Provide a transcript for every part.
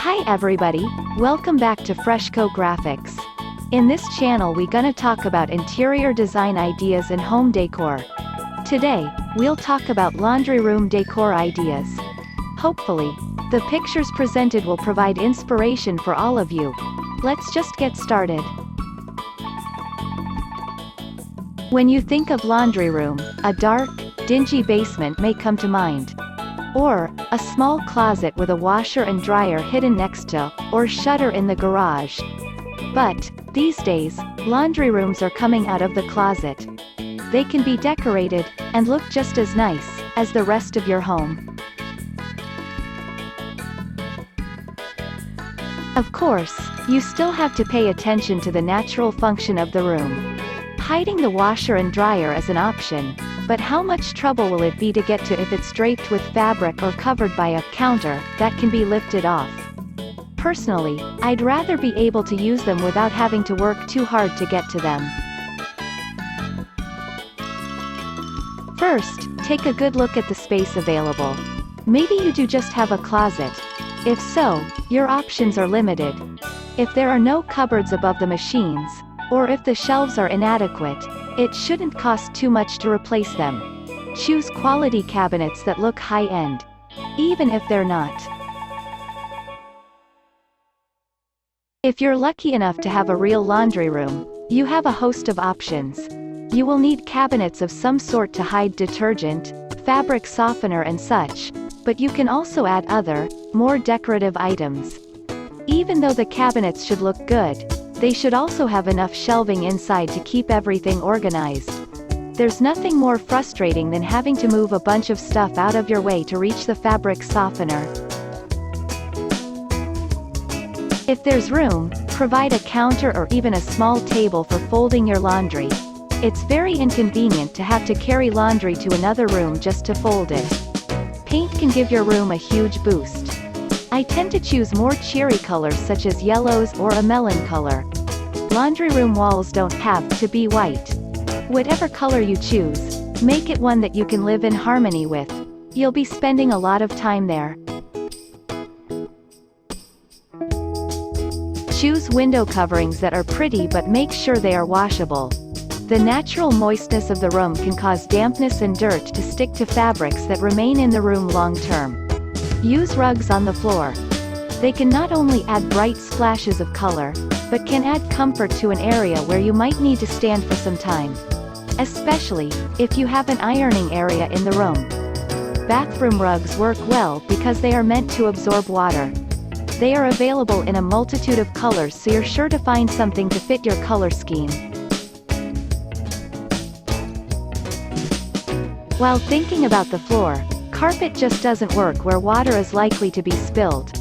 Hi everybody, welcome back to Freshco Graphics. In this channel we gonna talk about interior design ideas and home decor. Today, we'll talk about laundry room decor ideas. Hopefully, the pictures presented will provide inspiration for all of you. Let's just get started. When you think of laundry room, a dark, dingy basement may come to mind. Or, a small closet with a washer and dryer hidden next to, or shutter in the garage. But, these days, laundry rooms are coming out of the closet. They can be decorated, and look just as nice, as the rest of your home. Of course, you still have to pay attention to the natural function of the room. Hiding the washer and dryer is an option, but how much trouble will it be to get to if it's draped with fabric or covered by a counter that can be lifted off? Personally, I'd rather be able to use them without having to work too hard to get to them. First, take a good look at the space available. Maybe you do just have a closet. If so, your options are limited. If there are no cupboards above the machines, or if the shelves are inadequate, it shouldn't cost too much to replace them. Choose quality cabinets that look high-end, even if they're not. If you're lucky enough to have a real laundry room, you have a host of options. You will need cabinets of some sort to hide detergent, fabric softener and such, but you can also add other, more decorative items. Even though the cabinets should look good, they should also have enough shelving inside to keep everything organized. There's nothing more frustrating than having to move a bunch of stuff out of your way to reach the fabric softener. If there's room, provide a counter or even a small table for folding your laundry. It's very inconvenient to have to carry laundry to another room just to fold it. Paint can give your room a huge boost. I tend to choose more cheery colors such as yellows or a melon color. Laundry room walls don't have to be white. Whatever color you choose, make it one that you can live in harmony with. You'll be spending a lot of time there. Choose window coverings that are pretty but make sure they are washable. The natural moistness of the room can cause dampness and dirt to stick to fabrics that remain in the room long term. Use rugs on the floor. They can not only add bright splashes of color, but can add comfort to an area where you might need to stand for some time. Especially, if you have an ironing area in the room. Bathroom rugs work well because they are meant to absorb water. They are available in a multitude of colors, so you're sure to find something to fit your color scheme. While thinking about the floor, carpet just doesn't work where water is likely to be spilled.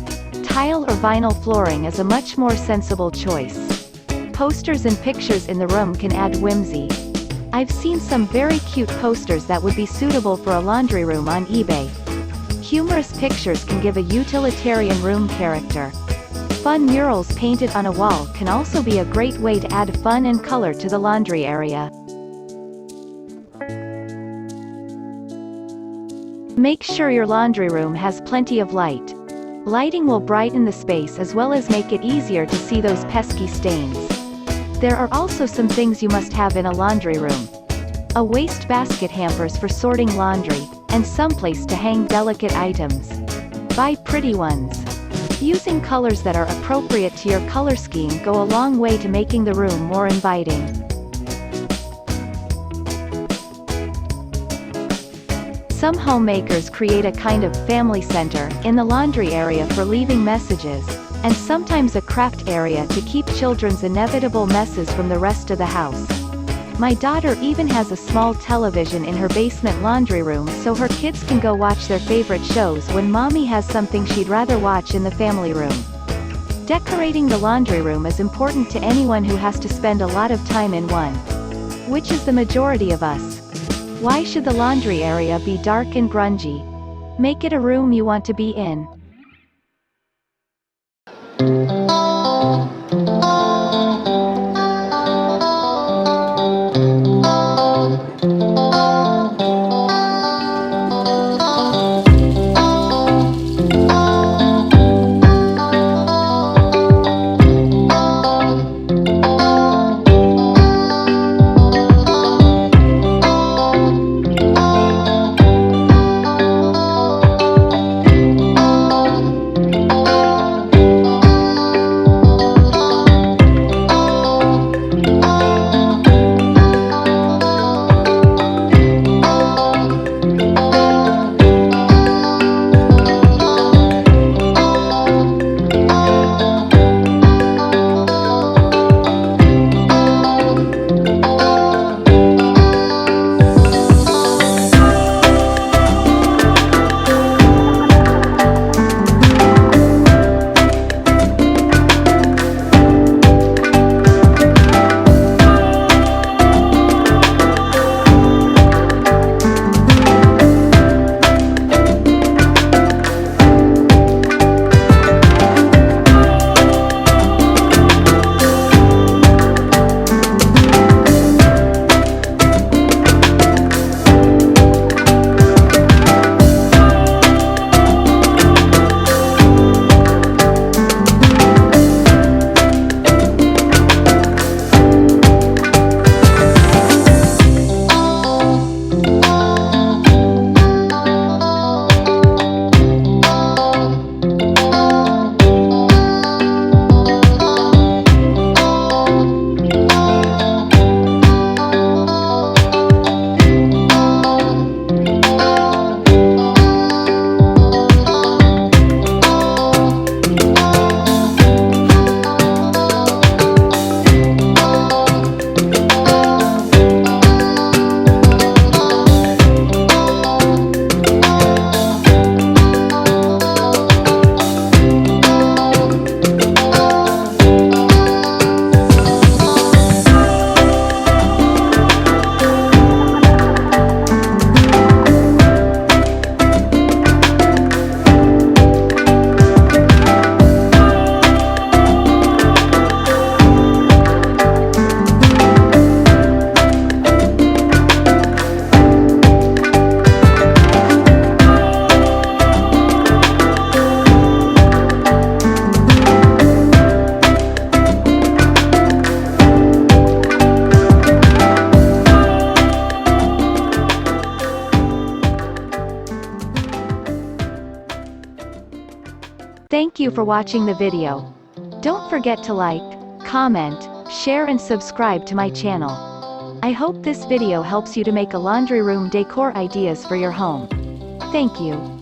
Tile or vinyl flooring is a much more sensible choice. Posters and pictures in the room can add whimsy. I've seen some very cute posters that would be suitable for a laundry room on eBay. Humorous pictures can give a utilitarian room character. Fun murals painted on a wall can also be a great way to add fun and color to the laundry area. Make sure your laundry room has plenty of light. Lighting will brighten the space as well as make it easier to see those pesky stains. There are also some things you must have in a laundry room. A wastebasket, hampers for sorting laundry, and someplace to hang delicate items. Buy pretty ones. Using colors that are appropriate to your color scheme go a long way to making the room more inviting. Some homemakers create a kind of family center in the laundry area for leaving messages, and sometimes a craft area to keep children's inevitable messes from the rest of the house. My daughter even has a small television in her basement laundry room so her kids can go watch their favorite shows when mommy has something she'd rather watch in the family room. Decorating the laundry room is important to anyone who has to spend a lot of time in one. Which is the majority of us. Why should the laundry area be dark and grungy? Make it a room you want to be in. Thank you for watching the video. Don't forget to like, comment, share and subscribe to my channel. I hope this video helps you to make a laundry room decor ideas for your home. Thank you.